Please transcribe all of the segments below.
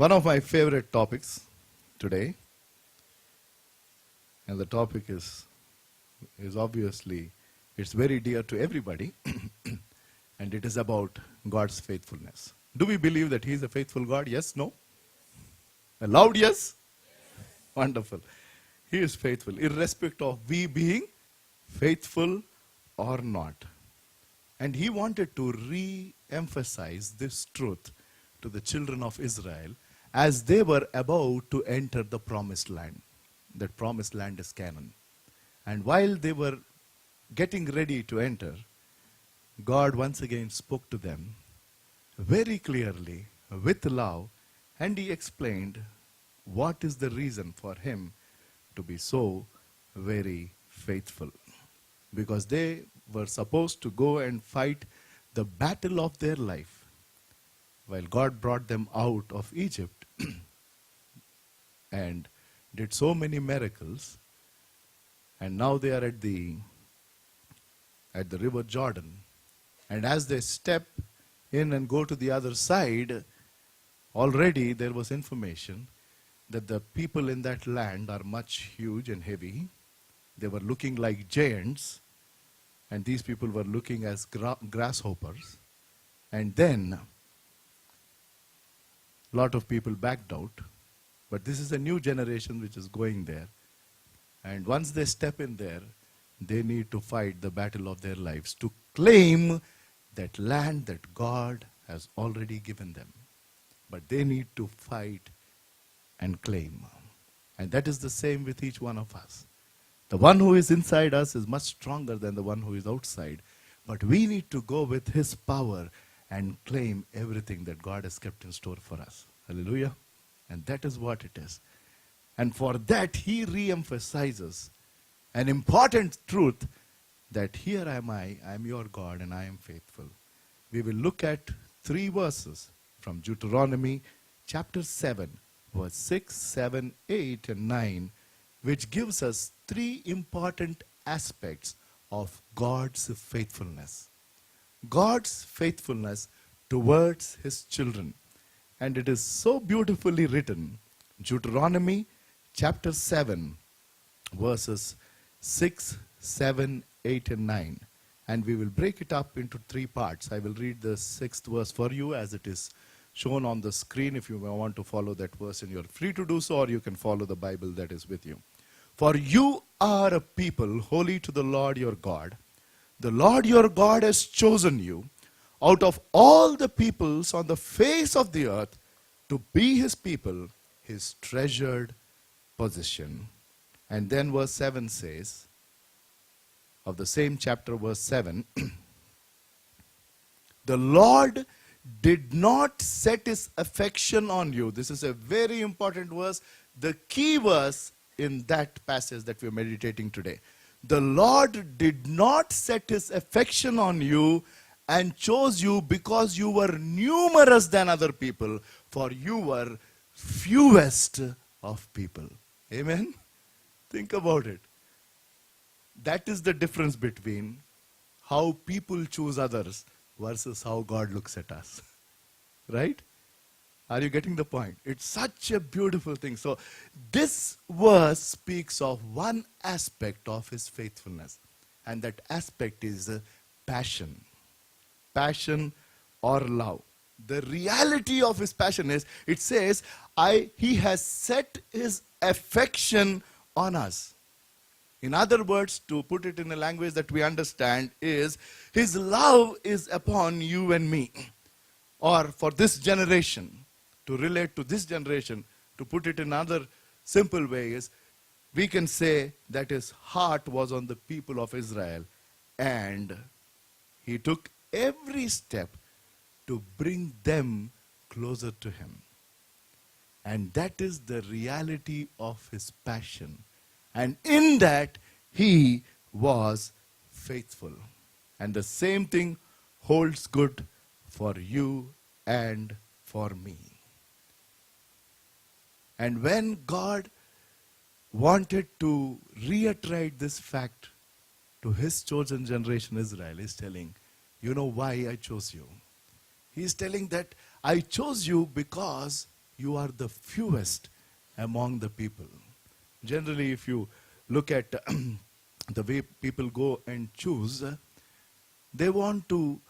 One of my favorite topics today, and the topic is obviously, it's very dear to everybody, and it is about God's faithfulness. Do we believe that He is a faithful God? Yes, no? A loud yes? Wonderful. He is faithful, irrespective of we being faithful or not. And He wanted to re-emphasize this truth to the children of Israel as they were about to enter the promised land. That promised land is Canaan. And while they were getting ready to enter, God once again spoke to them very clearly, with love, and He explained what is the reason for Him to be so very faithful. Because they were supposed to go and fight the battle of their life, while God brought them out of Egypt and did so many miracles, and now they are at the river Jordan. And as they step in and go to the other side, already there was information that the people in that land are much huge and heavy. They were looking like giants, and these people were looking as grasshoppers. And then a lot of people backed out. But this is a new generation which is going there. And once they step in there, they need to fight the battle of their lives to claim that land that God has already given them. But they need to fight and claim. And that is the same with each one of us. The one who is inside us is much stronger than the one who is outside. But we need to go with His power and claim everything that God has kept in store for us. Hallelujah. And that is what it is. And for that, He re-emphasizes an important truth that here am I am your God, and I am faithful. We will look at 3 verses from Deuteronomy chapter 7, verse 6, 7, 8, and 9, which gives us 3 important aspects of God's faithfulness. God's faithfulness towards His children. And it is so beautifully written. Deuteronomy chapter 7, verses 6, 7, 8, and 9. And we will break it up into 3 parts. I will read the 6th verse for you as it is shown on the screen. If you want to follow that verse, and you're free to do so, or you can follow the Bible that is with you. For you are a people holy to the Lord your God. The Lord your God has chosen you out of all the peoples on the face of the earth to be His people, His treasured possession. And then verse 7 says, of the same chapter, verse 7, the Lord did not set His affection on you. This is a very important verse, the key verse in that passage that we are meditating today. The Lord did not set His affection on you and chose you because you were numerous than other people, for you were fewest of people. Amen? Think about it. That is the difference between how people choose others versus how God looks at us. Right? Are you getting the point? It's such a beautiful thing. So this verse speaks of one aspect of His faithfulness. And that aspect is passion. Passion or love. The reality of His passion is, it says, He has set His affection on us. In other words, to put it in a language that we understand, is His love is upon you and me. Or for this generation, to relate to this generation, to put it in another simple way, is we can say that His heart was on the people of Israel, and He took every step to bring them closer to Him. And that is the reality of His passion. And in that, He was faithful. And the same thing holds good for you and for me. And when God wanted to reiterate this fact to His chosen generation Israel, He's telling, you know why I chose you. He's telling that I chose you because you are the fewest among the people. Generally, if you look at the way people go and choose, they want to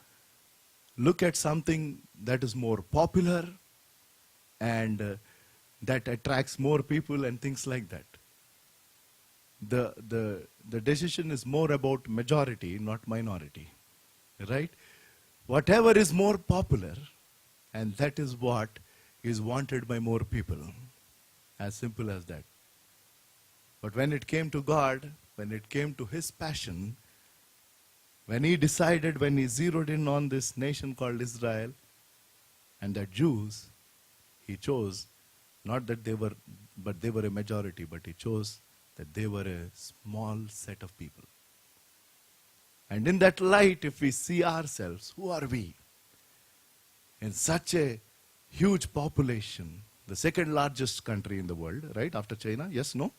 look at something that is more popular and that attracts more people and things like that. The decision is more about majority, not minority, right? Whatever is more popular, and that is what is wanted by more people. As simple as that. But when it came to God, when it came to His passion, when He decided, when He zeroed in on this nation called Israel and the Jews, He chose not that they were a majority, but He chose that they were a small set of people. And in that light, if we see ourselves, who are we? In such a huge population, the second largest country in the world, right, after China, yes, no?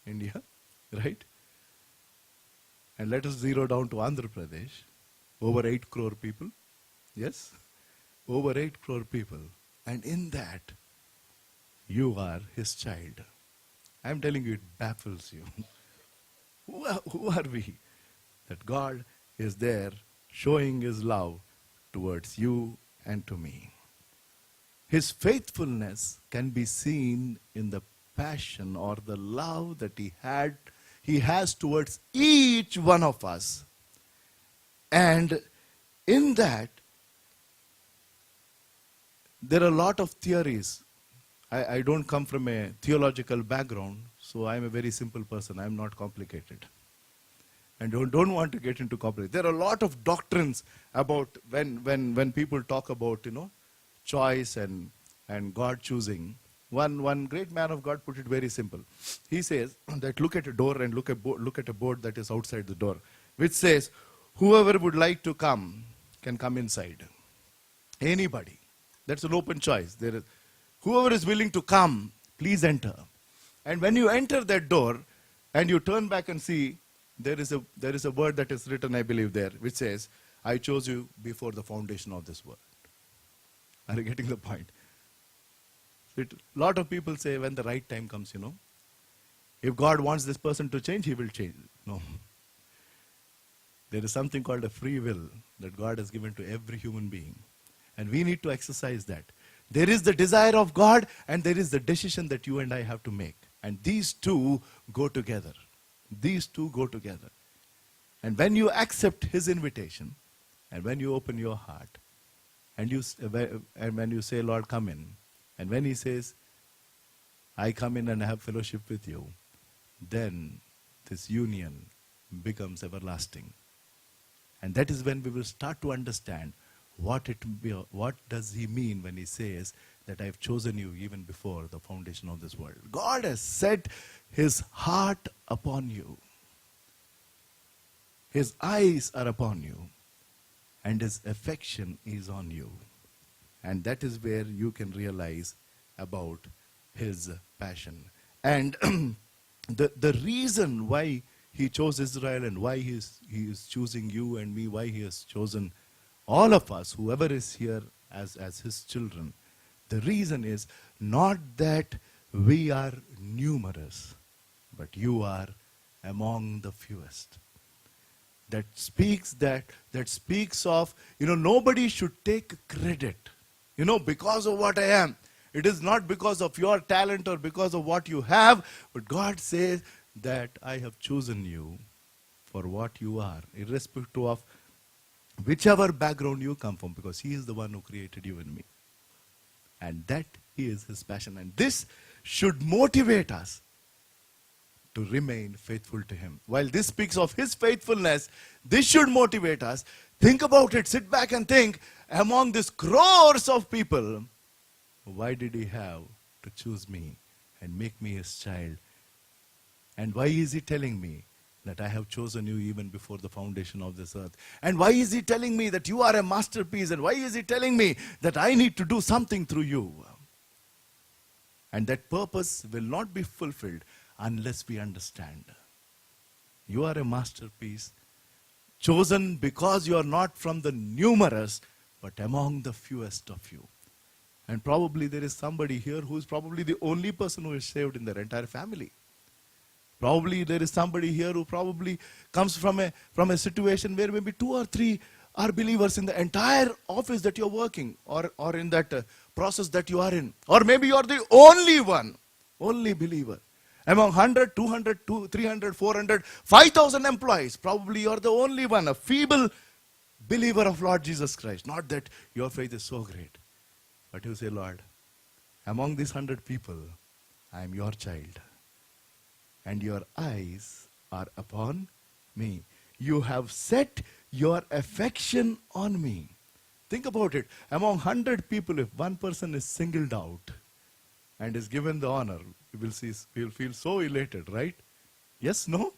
India, right? And let us zero down to Andhra Pradesh, over 8 crore people, yes? Over 8 crore people. And in that, you are His child. I'm telling you, it baffles you. Who are we? That God is there showing His love towards you and to me. His faithfulness can be seen in the passion or the love that He has towards each one of us. And in that, there are a lot of theories. I don't come from a theological background, so I'm a very simple person. I'm not complicated. And don't want to get into complicated. There are a lot of doctrines about when people talk about, choice and God choosing. One great man of God put it very simple. He says that look at a door and look at a board that is outside the door, which says, whoever would like to come can come inside. Anybody. That's an open choice. Whoever is willing to come, please enter. And when you enter that door and you turn back and see, there is a word that is written, I believe, there, which says, I chose you before the foundation of this world. Are you getting the point? A lot of people say when the right time comes, if God wants this person to change, He will change. No. There is something called a free will that God has given to every human being. And we need to exercise that. There is the desire of God and there is the decision that you and I have to make. And these two go together. These two go together. And when you accept His invitation, and when you open your heart, and when you say, Lord, come in, and when He says, I come in and have fellowship with you, then this union becomes everlasting. And that is when we will start to understand what does He mean when He says that I have chosen you even before the foundation of this world. God has set His heart upon you. His eyes are upon you. And His affection is on you. And that is where you can realize about His passion. And the reason why He chose Israel and why He is choosing you and me, why He has chosen all of us, whoever is here as His children, the reason is not that we are numerous, but you are among the fewest. That speaks of, nobody should take credit, because of what I am. It is not because of your talent or because of what you have, but God says that I have chosen you for what you are, irrespective of whichever background you come from, because He is the one who created you and me. And that is His passion. And this should motivate us to remain faithful to Him. While this speaks of His faithfulness, this should motivate us. Think about it. Sit back and think, among these crores of people, why did He have to choose me and make me His child? And why is He telling me that I have chosen you even before the foundation of this earth? And why is He telling me that you are a masterpiece? And why is He telling me that I need to do something through you? And that purpose will not be fulfilled unless we understand. You are a masterpiece, chosen because you are not from the numerous, but among the fewest of you. And probably there is somebody here who is probably the only person who is saved in their entire family. Probably there is somebody here who probably comes from a situation where maybe 2 or 3 are believers in the entire office that you're working, or in that process that you are in. Or maybe you're the only one, only believer. Among 100, 200, 300, 400, 5,000 employees, probably you're the only one, a feeble believer of Lord Jesus Christ. Not that your faith is so great. But you say, Lord, among these 100 people, I am your child. And your eyes are upon me. You have set your affection on me. Think about it. Among 100 people, if one person is singled out and is given the honor, we will feel so elated, right? Yes, no?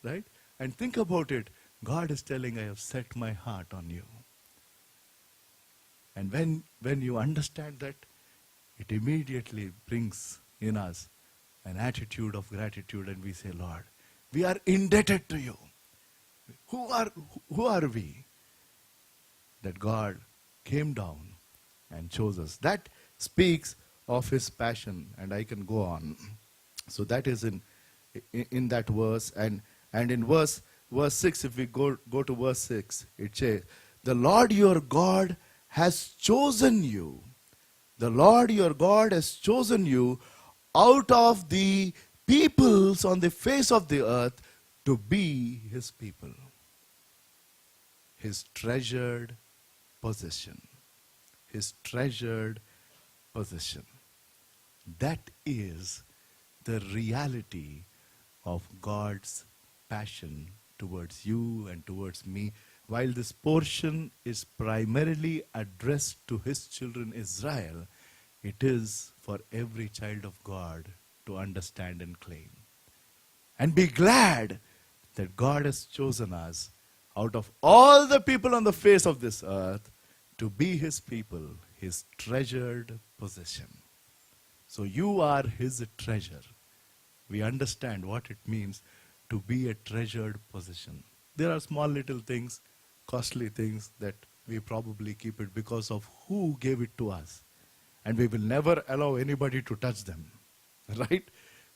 Right? And think about it. God is telling, I have set my heart on you. And when you understand that, it immediately brings in us an attitude of gratitude, and we say, Lord, we are indebted to you. Who are we? That God came down and chose us. That speaks of his passion, and I can go on. So that is in that verse, and in verse 6, if we go to verse 6, it says, the Lord your God has chosen you. The Lord your God has chosen you out of the peoples on the face of the earth to be his people. His treasured possession. His treasured possession. That is the reality of God's passion towards you and towards me. While this portion is primarily addressed to his children Israel, it is for every child of God to understand and claim. And be glad that God has chosen us out of all the people on the face of this earth to be his people, his treasured possession. So you are his treasure. We understand what it means to be a treasured possession. There are small little things, costly things that we probably keep it because of who gave it to us. And we will never allow anybody to touch them. Right?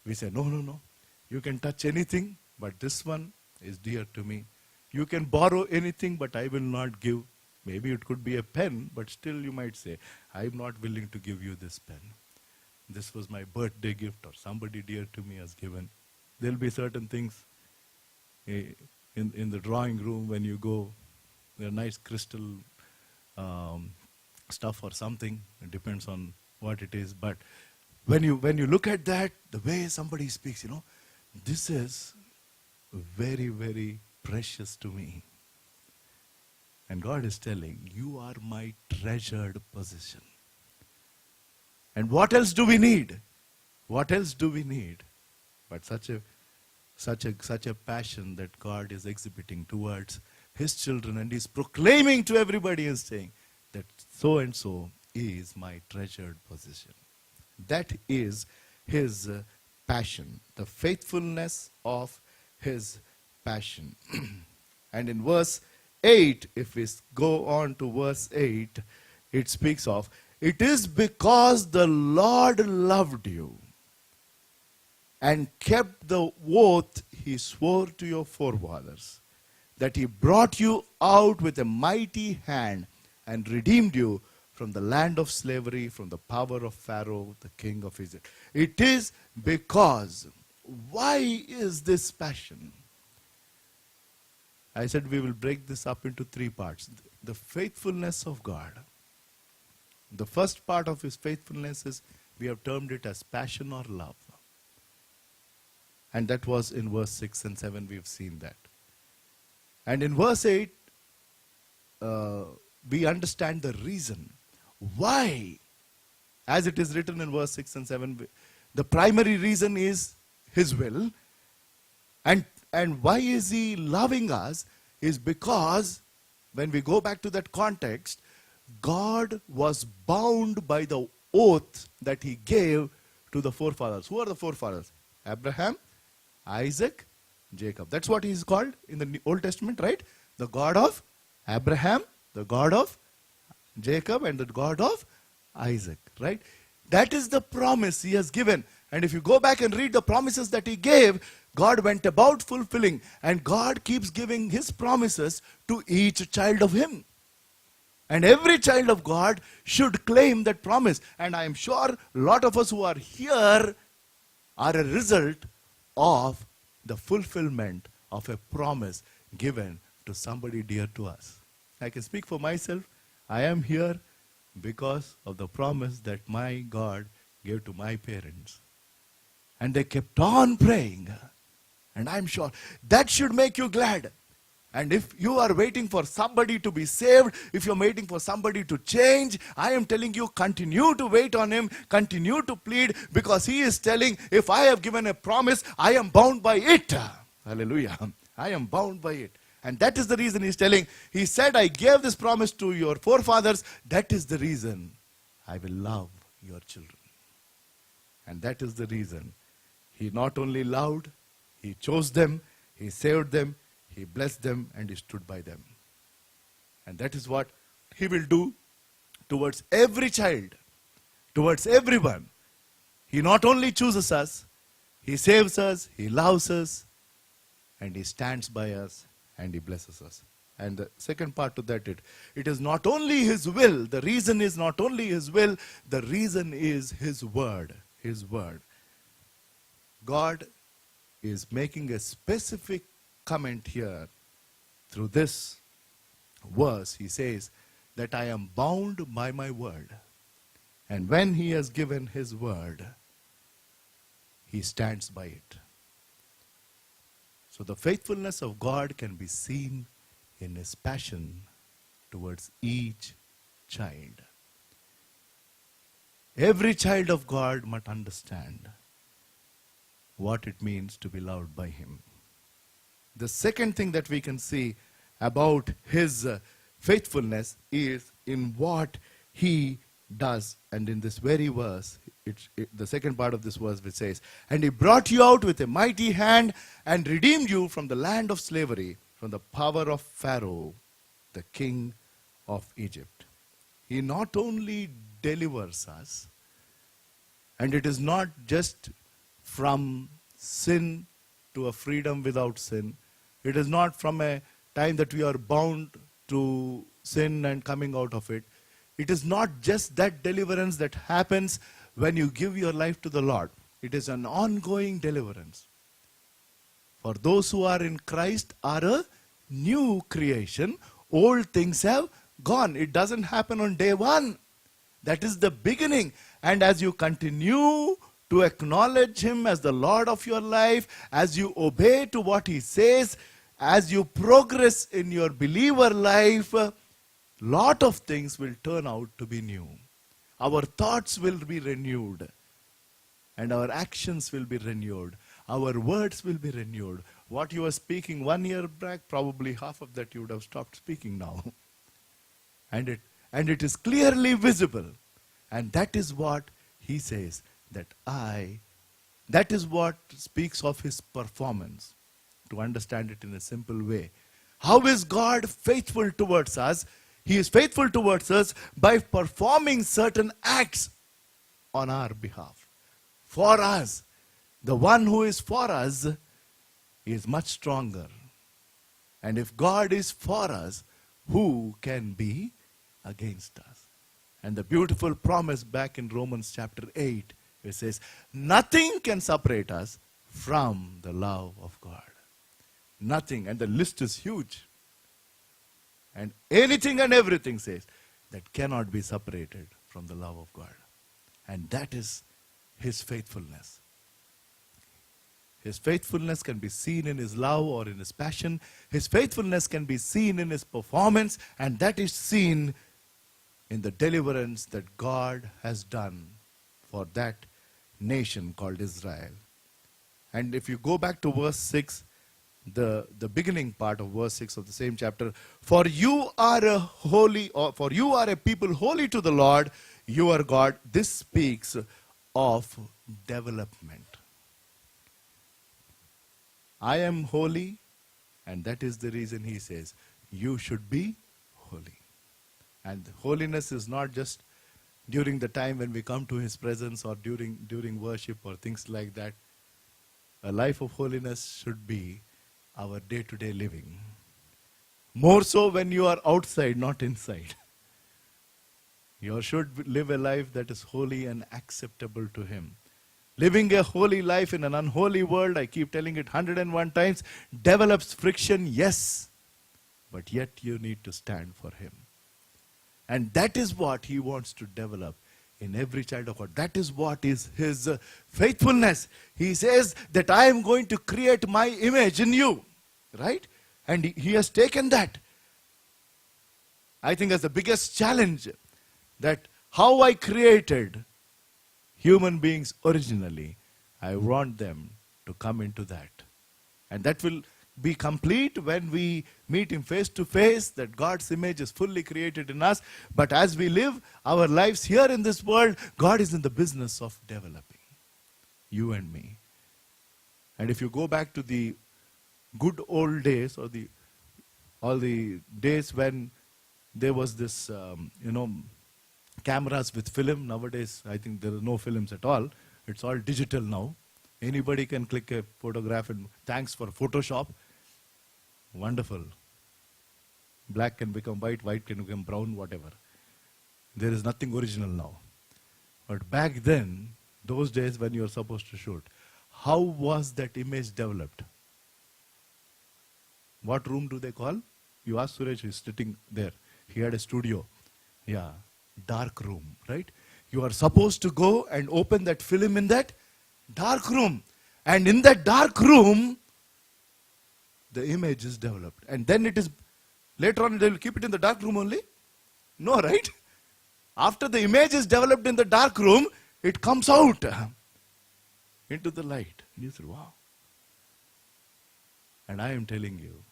We say, no. You can touch anything, but this one is dear to me. You can borrow anything, but I will not give. Maybe it could be a pen, but still you might say, I'm not willing to give you this pen. This was my birthday gift, or somebody dear to me has given. There'll be certain things in the drawing room when you go. There are nice crystal stuff or something. It depends on what it is. But when you look at that, the way somebody speaks, this is very, very precious to me. And God is telling, you are my treasured possession. And what else do we need? What else do we need? But such a passion that God is exhibiting towards his children, and he's proclaiming to everybody and saying that so and so is my treasured possession. That is his passion, the faithfulness of his passion. And in verse 8, if we go on to verse 8, it speaks of, it is because the Lord loved you and kept the oath he swore to your forefathers, that he brought you out with a mighty hand and redeemed you from the land of slavery, from the power of Pharaoh, the king of Egypt. It is because. Why is this passion? I said we will break this up into 3 parts. The faithfulness of God. The first part of his faithfulness is, we have termed it as passion or love. And that was in verse 6 and 7, we have seen that. And in verse 8, we understand the reason. Why? As it is written in verse 6 and 7, the primary reason is his will. And why is he loving us? Is because, when we go back to that context, God was bound by the oath that he gave to the forefathers. Who are the forefathers? Abraham, Isaac, Jacob. That's what he is called in the Old Testament, right? The God of Abraham, the God of Jacob, and the God of Isaac, right? That is the promise he has given. And if you go back and read the promises that he gave, God went about fulfilling. And God keeps giving his promises to each child of him. And every child of God should claim that promise. And I am sure a lot of us who are here are a result of the fulfillment of a promise given to somebody dear to us. I can speak for myself. I am here because of the promise that my God gave to my parents. And they kept on praying. And I'm sure that should make you glad. And if you are waiting for somebody to be saved, if you're waiting for somebody to change, I am telling you, continue to wait on him, continue to plead, because he is telling, if I have given a promise, I am bound by it. Hallelujah. I am bound by it. And that is the reason he's telling. He said, I gave this promise to your forefathers. That is the reason I will love your children. And that is the reason he not only loved, he chose them, he saved them, he blessed them, and he stood by them. And that is what he will do towards every child, towards everyone. He not only chooses us, he saves us, he loves us, and he stands by us, and he blesses us. And the second part to that, it is not only his will. The reason is not only his will, the reason is his word. His word. God is making a specific comment here through this verse. He says that I am bound by my word. And when he has given his word, he stands by it. So the faithfulness of God can be seen in his passion towards each child. Every child of God must understand what it means to be loved by him. The second thing that we can see about his faithfulness is in what he does. And in this very verse, the second part of this verse which says, and he brought you out with a mighty hand and redeemed you from the land of slavery, from the power of Pharaoh, the king of Egypt. He not only delivers us, and it is not just from sin to a freedom without sin. It is not from a time that we are bound to sin and coming out of it. It is not just that deliverance that happens when you give your life to the Lord. It is an ongoing deliverance. For those who are in Christ are a new creation. Old things have gone. It doesn't happen on day one. That is the beginning. And as you continue to acknowledge him as the Lord of your life, as you obey to what he says, as you progress in your believer life, lot of things will turn out to be new. Our thoughts will be renewed, and our actions will be renewed. Our words will be renewed. What you were speaking 1 year back, probably half of that you would have stopped speaking now. And it is clearly visible. And that is what he says, that is what speaks of his performance. To understand it in a simple way. How is God faithful towards us? He is faithful towards us by performing certain acts on our behalf. For us. The one who is for us is much stronger. And if God is for us, who can be against us? And the beautiful promise back in Romans chapter 8, it says, nothing can separate us from the love of God. Nothing. And the list is huge. And anything and everything says that cannot be separated from the love of God. And that is his faithfulness. His faithfulness can be seen in his love or in his passion. His faithfulness can be seen in his performance, and that is seen in the deliverance that God has done for that nation called Israel. And if you go back to verse 6, the beginning part of verse 6 of the same chapter, for you are a people holy to the Lord, your God. This speaks of development. I am holy, and that is the reason he says, you should be holy. And holiness is not just during the time when we come to His presence or during worship or things like that. A life of holiness should be our day-to-day living. More so when you are outside, not inside. You should live a life that is holy and acceptable to Him. Living a holy life in an unholy world, I keep telling it 101 times, develops friction, yes, but yet you need to stand for Him. And that is what He wants to develop in every child of God. That is what is His faithfulness. He says that I am going to create my image in you. Right? And He has taken that, I think, as the biggest challenge, that how I created human beings originally, I want them to come into that. And that will be complete when we meet Him face to face, that God's image is fully created in us. But as we live our lives here in this world, God is in the business of developing you and me. And if you go back to the good old days, or all the days when there was this, cameras with film. Nowadays, I think there are no films at all. It's all digital now. Anybody can click a photograph, and thanks for Photoshop. Wonderful. Black can become white, white can become brown, whatever. There is nothing original now. But back then, those days when you were supposed to shoot, how was that image developed? What room do they call? You ask Suresh, he's sitting there. He had a studio. Yeah, dark room, right? You are supposed to go and open that film in that dark room. And in that dark room, the image is developed. And then it is, later on they will keep it in the dark room only? No, right? After the image is developed in the dark room, it comes out into the light. And you say, wow. And I am telling you,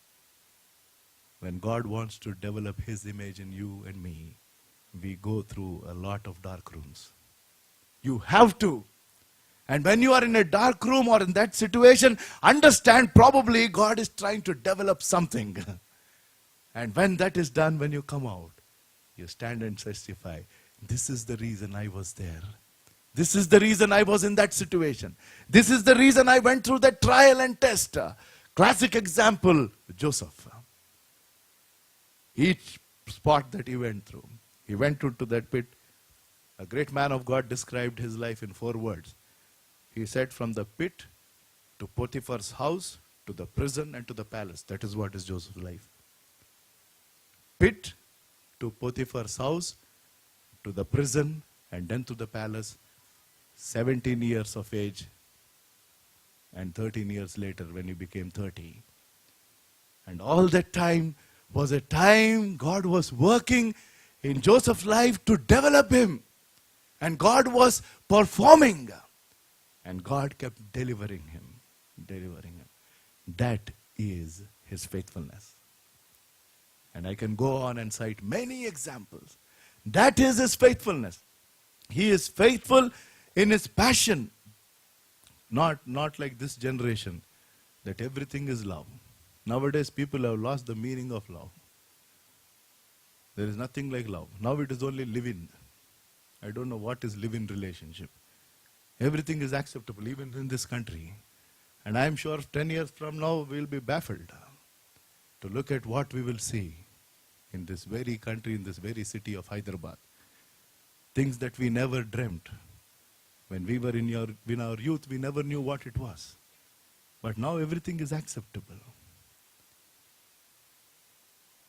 when God wants to develop His image in you and me, we go through a lot of dark rooms. You have to. And when you are in a dark room or in that situation, understand probably God is trying to develop something. And when that is done, when you come out, you stand and testify, this is the reason I was there. This is the reason I was in that situation. This is the reason I went through that trial and test. Classic example, Joseph. Each spot that he went through. He went into that pit. A great man of God described his life in 4 words. He said, from the pit to Potiphar's house, to the prison and to the palace. That is what is Joseph's life. Pit to Potiphar's house, to the prison, and then to the palace. 17 years of age, and 13 years later when he became 30. And all that time was a time God was working in Joseph's life to develop him. And God was performing. And God kept delivering him. That is His faithfulness. And I can go on and cite many examples. That is His faithfulness. He is faithful in His passion. Not like this generation, that everything is love. Nowadays people have lost the meaning of love. There is nothing like love. Now it is only live-in. I don't know what is live-in relationship. Everything is acceptable, even in this country. And I am sure 10 years from now we will be baffled to look at what we will see in this very country, in this very city of Hyderabad. Things that we never dreamt. When we were in our youth, we never knew what it was. But now everything is acceptable.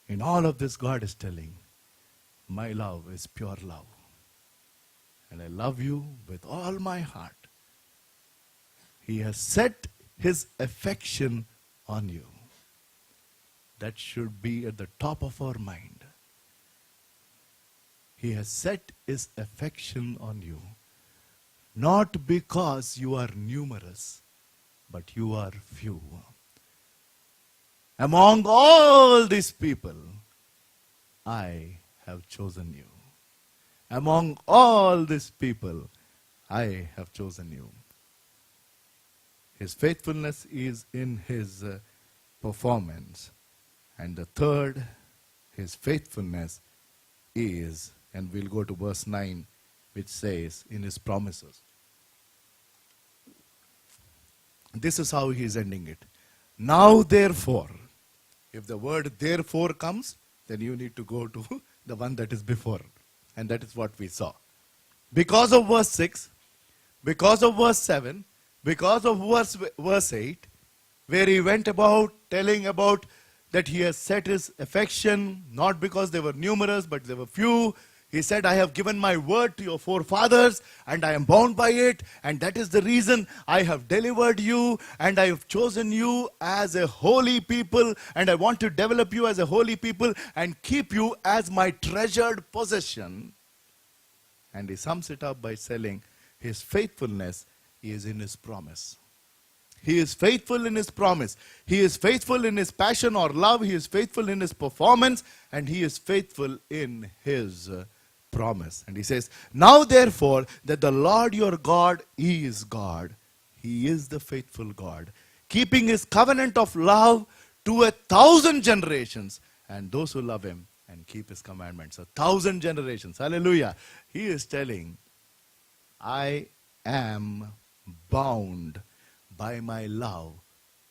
In all of this, God is telling, my love is pure love. And I love you with all my heart. He has set His affection on you. That should be at the top of our mind. He has set His affection on you. Not because you are numerous, but you are few. Among all these people, I have chosen you. Among all these people, I have chosen you. His faithfulness is in His performance. And the third, His faithfulness is, and we'll go to verse 9, which says in his promises. This is how he is ending it. Now therefore, if the word therefore comes, then you need to go to the one that is before. And that is what we saw. Because of verse 6, because of verse 7, because of verse 8, where he went about telling about that he has set his affection, not because they were numerous, but they were few. He said, I have given my word to your forefathers, and I am bound by it, and that is the reason I have delivered you, and I have chosen you as a holy people, and I want to develop you as a holy people, and keep you as my treasured possession. And he sums it up by saying, his faithfulness is in his promise. He is faithful in his promise. He is faithful in his passion or love. He is faithful in his performance. And he is faithful in his promise. And he says, now therefore that the Lord your God is God. He is the faithful God, keeping his covenant of love to 1,000 generations. And those who love him and keep his commandments. 1,000 generations. Hallelujah. He is telling, I am bound by my love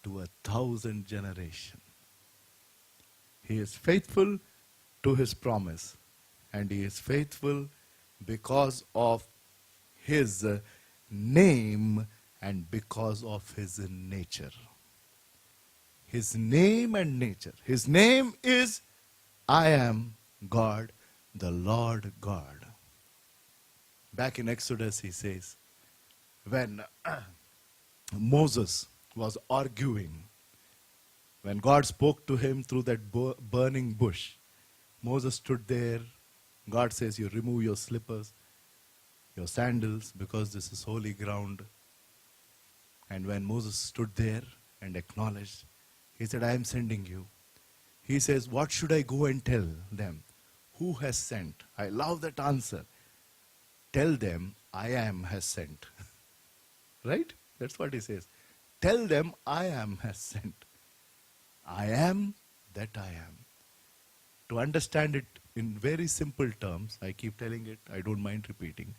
to 1,000 generations. He is faithful to his promise, and he is faithful because of his name and because of his nature. His name and nature. His name is I am God, the Lord God. Back in Exodus he says, when Moses was arguing, when God spoke to him through that burning bush, Moses stood there. God says, you remove your slippers, your sandals, because this is holy ground. And when Moses stood there and acknowledged, he said, I am sending you. He says, what should I go and tell them? Who has sent? I love that answer. Tell them, I am has sent. Right? That's what he says. Tell them, I am has sent. I am that I am. To understand it in very simple terms, I keep telling it, I don't mind repeating.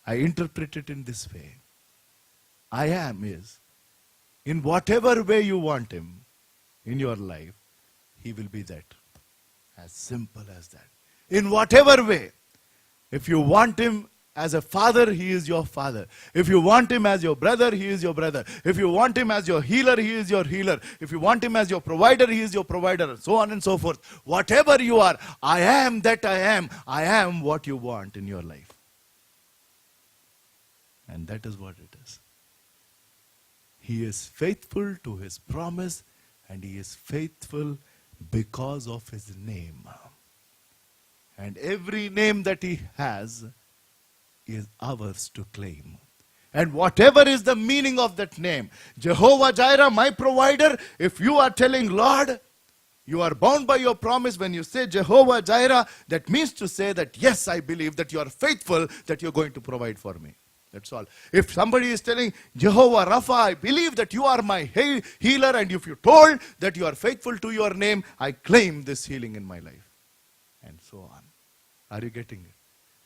I interpret it in this way. I am is, in whatever way you want him in your life, he will be that. As simple as that. In whatever way. If you want him as a father, he is your father. If you want him as your brother, he is your brother. If you want him as your healer, he is your healer. If you want him as your provider, he is your provider. So on and so forth. Whatever you are, I am that I am. I am what you want in your life. And that is what it is. He is faithful to his promise, and he is faithful because of his name. And every name that he has is ours to claim. And whatever is the meaning of that name, Jehovah Jireh, my provider, if you are telling, Lord, you are bound by your promise. When you say Jehovah Jireh, that means to say that, yes, I believe that you are faithful, that you are going to provide for me. That's all. If somebody is telling, Jehovah Rapha, I believe that you are my healer, and if you told that you are faithful to your name, I claim this healing in my life. And so on. Are you getting it?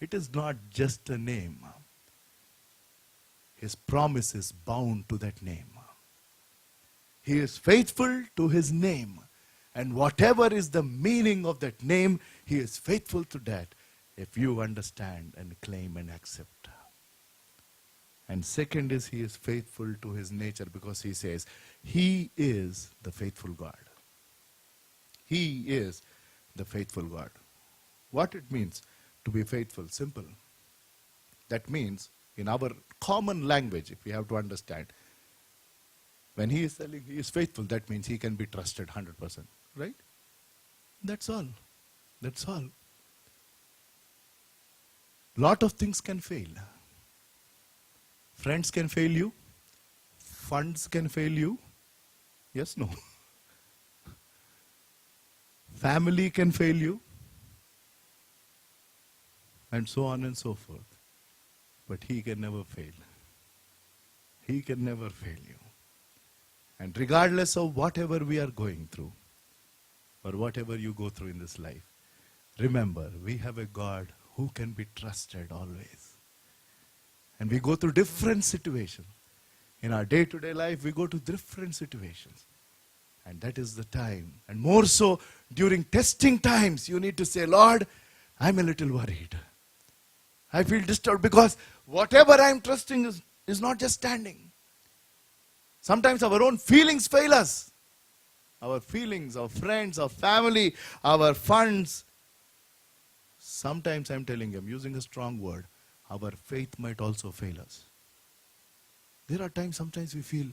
It is not just a name. His promise is bound to that name. He is faithful to his name. And whatever is the meaning of that name, he is faithful to that if you understand and claim and accept. And second is, he is faithful to his nature, because he says, he is the faithful God. He is the faithful God. What it means to be faithful? Simple. That means, in our common language, if we have to understand, when he is telling he is faithful, that means he can be trusted 100%. Right? That's all. That's all. Lot of things can fail. Friends can fail you. Funds can fail you. Yes, no. Family can fail you. And so on and so forth. But he can never fail. He can never fail you. And regardless of whatever we are going through, or whatever you go through in this life, remember, we have a God who can be trusted always. And we go through different situations. In our day-to-day life, we go to different situations. And that is the time. And more so, during testing times, you need to say, Lord, I'm a little worried. I feel disturbed because whatever I'm trusting is not just standing. Sometimes our own feelings fail us. Our feelings, our friends, our family, our funds. Sometimes I'm telling you, I'm using a strong word, our faith might also fail us. There are times, sometimes we feel,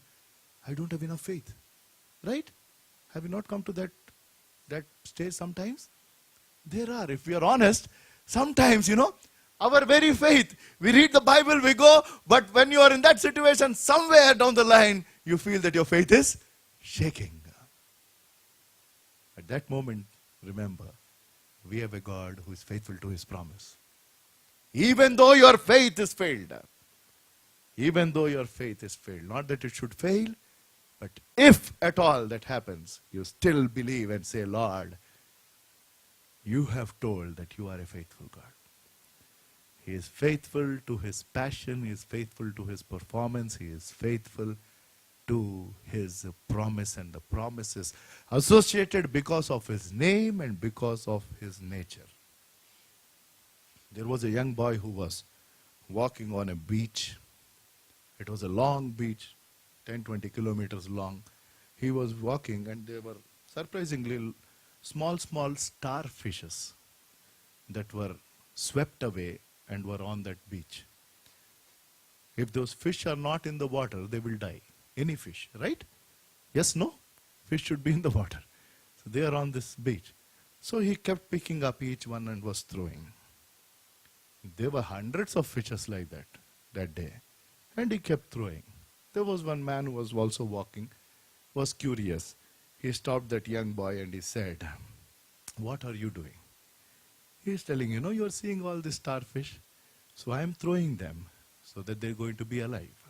I don't have enough faith. Right? Have you not come to that stage sometimes? There are. If we are honest, sometimes, our very faith, we read the Bible, we go, but when you are in that situation, somewhere down the line, you feel that your faith is shaking. At that moment, remember, we have a God who is faithful to his promise. Even though your faith is failed, even though your faith is failed, not that it should fail, but if at all that happens, you still believe and say, Lord, you have told that you are a faithful God. He is faithful to his passion, he is faithful to his performance, he is faithful to his promise and the promises associated because of his name and because of his nature. There was a young boy who was walking on a beach. It was a long beach, 10-20 kilometers long. He was walking and there were surprisingly small starfishes that were swept away and were on that beach. If those fish are not in the water, they will die. Any fish, right? Yes, no? Fish should be in the water. So they are on this beach. So he kept picking up each one and was throwing. There were hundreds of fishes like that day. And he kept throwing. There was one man who was also walking, was curious. He stopped that young boy and he said, what are you doing? He is telling, you're seeing all these starfish, so I am throwing them so that they're going to be alive.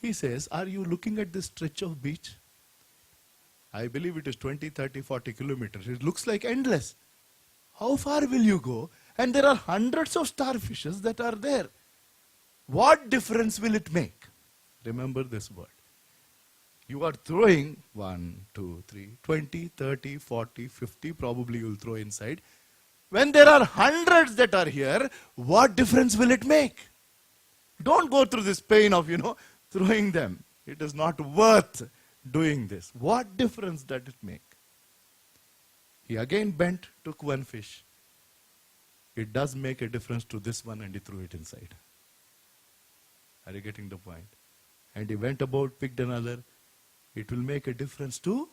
He says, are you looking at this stretch of beach? I believe it is 20, 30, 40 kilometers. It looks like endless. How far will you go? And there are hundreds of starfishes that are there. What difference will it make? Remember this word. You are throwing 1, 2, 3, 20, 30, 40, 50, probably you will throw inside. When there are hundreds that are here, what difference will it make? Don't go through this pain of, throwing them. It is not worth doing this. What difference does it make? He again bent, took one fish. It does make a difference to this one and he threw it inside. Are you getting the point? And he went about, picked another. It will make a difference to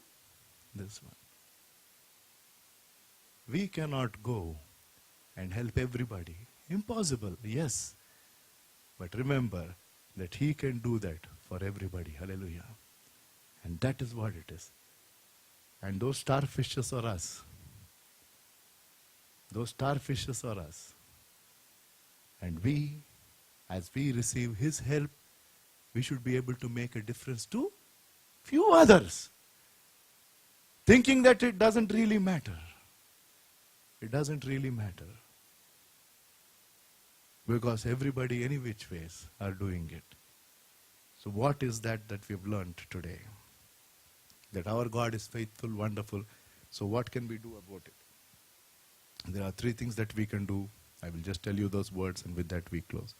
this one. We cannot go and help everybody. Impossible, yes. But remember that he can do that for everybody. Hallelujah. And that is what it is. And those starfishes are us. Those starfishes are us. And we, as we receive his help, we should be able to make a difference to few others. Thinking that it doesn't really matter. It doesn't really matter. Because everybody, any which ways, are doing it. So what is that we've learned today? That our God is faithful, wonderful. So what can we do about it? There are 3 things that we can do. I will just tell you those words and with that we close.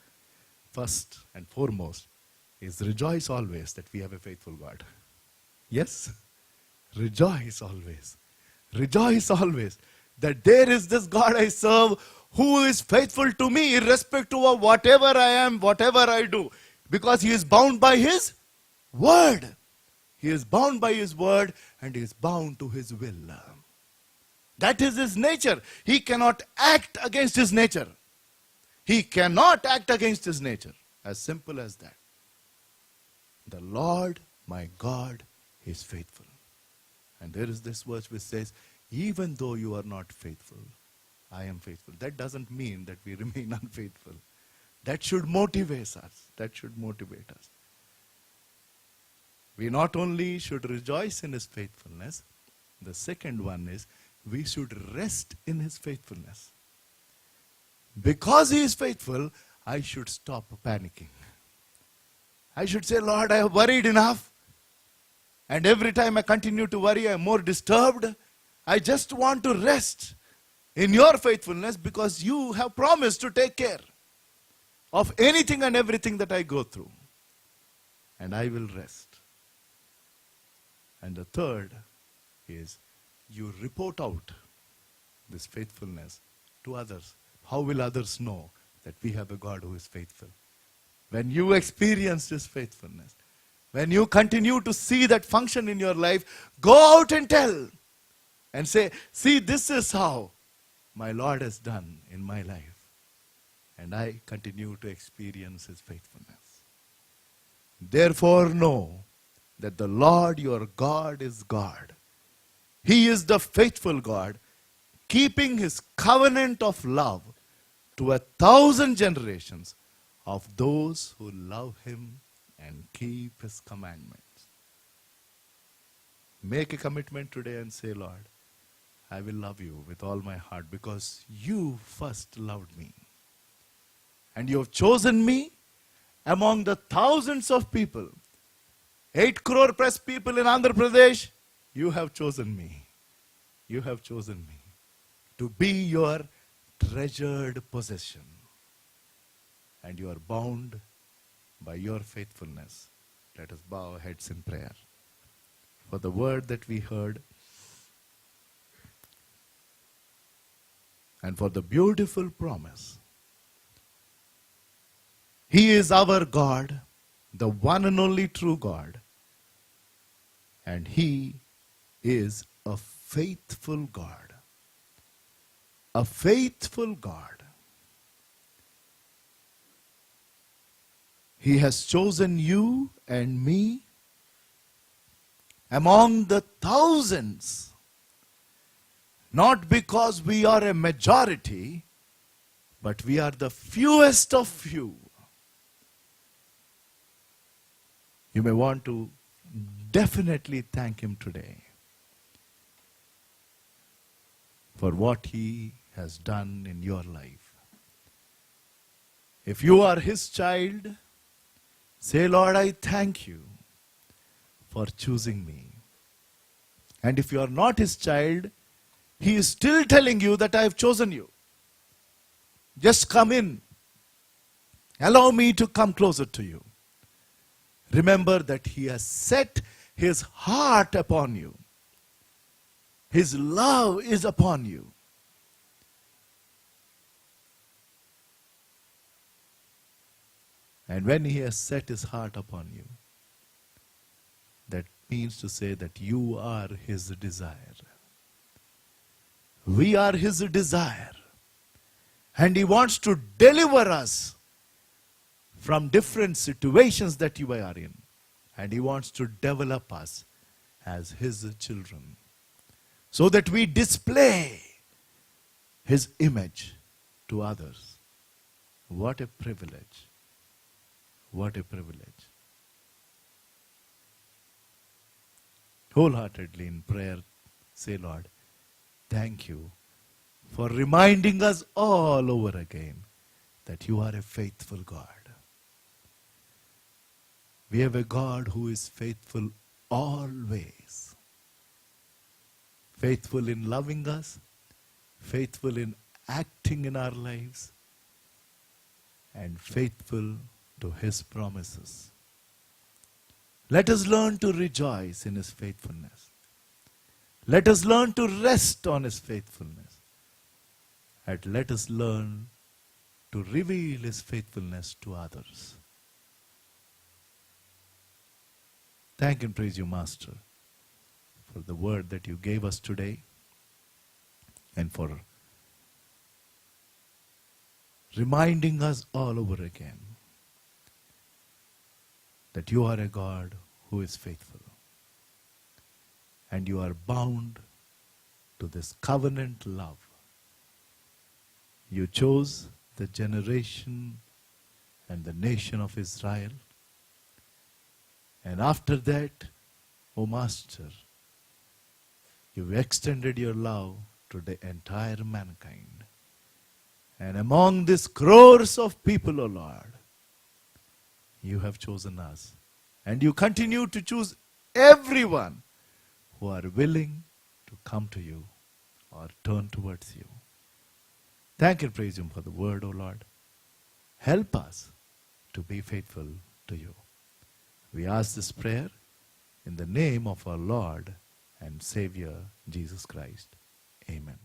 First and foremost is rejoice always that we have a faithful God. Yes? Rejoice always. Rejoice always that there is this God I serve who is faithful to me irrespective of whatever I am, whatever I do. Because he is bound by his word. He is bound by his word and he is bound to his will. That is his nature. He cannot act against his nature. He cannot act against his nature. As simple as that. The Lord, my God, is faithful. And there is this verse which says, even though you are not faithful, I am faithful. That doesn't mean that we remain unfaithful. That should motivate us. That should motivate us. We not only should rejoice in his faithfulness, the second one is we should rest in his faithfulness. Because He is faithful, I should stop panicking. I should say, Lord, I have worried enough. And every time I continue to worry, I am more disturbed. I just want to rest in your faithfulness because you have promised to take care of anything and everything that I go through. And I will rest. And the third is you report out this faithfulness to others. How will others know that we have a God who is faithful? When you experience His faithfulness, when you continue to see that function in your life, go out and tell and say, see, this is how my Lord has done in my life. And I continue to experience His faithfulness. Therefore know that the Lord your God is God. He is the faithful God, keeping His covenant of love to 1,000 generations of those who love Him and keep His commandments. Make a commitment today and say, Lord, I will love you with all my heart because you first loved me. And you have chosen me among the thousands of people. 8 crore plus people in Andhra Pradesh, you have chosen me. You have chosen me to be your treasured possession. And you are bound by your faithfulness. Let us bow our heads in prayer. For the word that we heard and for the beautiful promise. He is our God, the one and only true God. And He is a faithful God. A faithful God. He has chosen you and me among the thousands. Not because we are a majority, but we are the fewest of few. You may want to definitely thank Him today for what He has done in your life. If you are His child, say, Lord, I thank you for choosing me. And if you are not His child, He is still telling you that I have chosen you. Just come in. Allow me to come closer to you. Remember that He has set His heart upon you. His love is upon you. And when He has set His heart upon you, that means to say that you are His desire. We are His desire. And He wants to deliver us from different situations that you are in. And He wants to develop us as His children, so that we display His image to others. What a privilege. What a privilege. Wholeheartedly in prayer, say, Lord, thank you for reminding us all over again that you are a faithful God. We have a God who is faithful always. Faithful in loving us, faithful in acting in our lives, and faithful to His promises. Let us learn to rejoice in His faithfulness. Let us learn to rest on His faithfulness. And let us learn to reveal His faithfulness to others. Thank and praise you, Master, for the word that you gave us today and for reminding us all over again that you are a God who is faithful. And you are bound to this covenant love. You chose the generation and the nation of Israel. And after that, O Master, you extended your love to the entire mankind. And among these crores of people, O Lord, you have chosen us. And you continue to choose everyone who are willing to come to you or turn towards you. Thank and praise Him for the word, O Lord. Help us to be faithful to you. We ask this prayer in the name of our Lord and Savior, Jesus Christ. Amen.